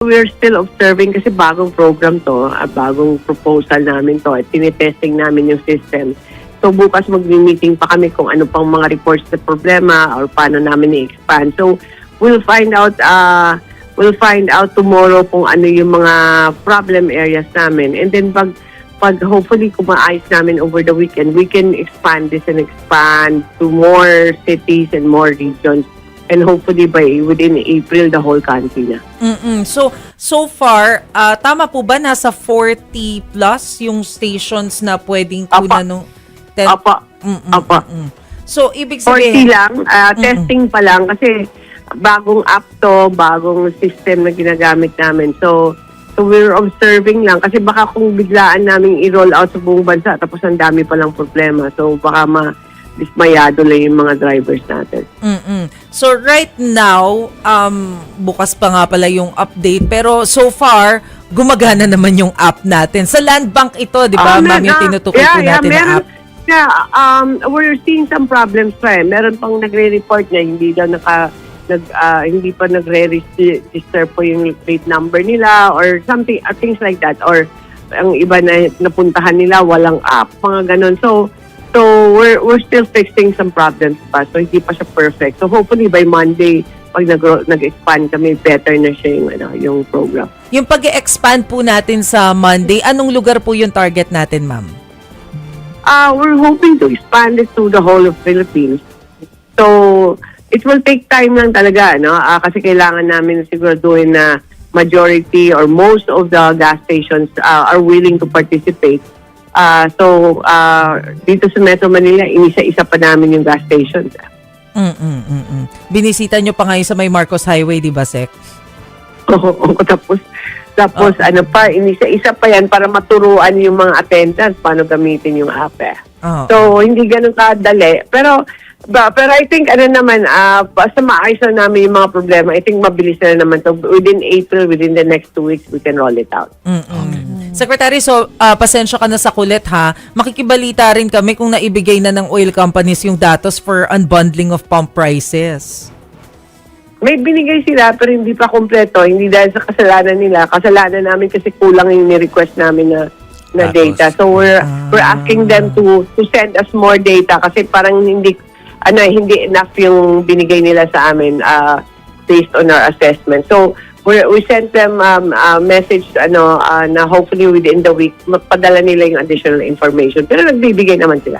We're still observing kasi bagong program to, bagong proposal namin to at tinitesting namin yung system. So bukas mag-meeting pa kami kung ano pang mga reports na problema or paano namin i-expand. So we'll find out tomorrow kung ano yung mga problem areas namin. And then pag hopefully kung maayos namin over the weekend, we can expand this and expand to more cities and more regions. And hopefully within April, the whole country na. So far, tama po ba nasa 40 plus yung stations na pwedeng kunan ng Apa. So, ibig 40 sabihin... lang, testing pa lang kasi bagong app to, bagong system na ginagamit namin. So we're observing lang kasi baka kung biglaan namin i-roll out sa buong bansa tapos ang dami pa lang problema. So baka dismayado lang yung mga drivers natin. So right now, bukas pa nga pala yung update pero so far, gumagana naman yung app natin. Sa Land Bank ito, di ba, ma'am, yung tinutukoy po natin na app? We're seeing some problems pa eh. Meron pang nagre-report na hindi daw hindi pa nagre-register po yung plate number nila or something, things like that. Or ang iba na napuntahan nila, walang app, mga ganun. So we're still fixing some problems pa. So hindi pa siya perfect. So hopefully by Monday, pag nag-expand kami, better na siya yung program. Yung pag-expand po natin sa Monday, anong lugar po yung target natin, ma'am? We're hoping to expand it to the whole of Philippines. So it will take time lang talaga, no? Kasi kailangan namin siguraduhin na majority or most of the gas stations are willing to participate. Dito sa Metro Manila, inisa-isa pa namin yung gas stations. Binisita nyo pa ngayon sa may Marcos Highway, di ba, Sec? Oo, tapos inisa-isa pa yan para maturuan yung mga attendants paano gamitin yung app eh. So, hindi ganun kadali. Pero I think basta maayos na namin yung mga problema, I think mabilis na naman. So, within April, within the next 2 weeks, we can roll it out. Secretary, so pasensya ka na sa kulit ha. Makikibalita rin kami kung naibigay na ng oil companies yung datos for unbundling of pump prices. May binigay sila pero hindi pa kompleto. Hindi dahil sa kasalanan nila. Kasalanan namin kasi kulang yung ni-request namin na data. So we're asking them to send us more data kasi parang hindi enough yung binigay nila sa amin based on our assessment. So we sent them a message na hopefully within the week magpadala nila yung additional information. Pero nagbibigay naman sila.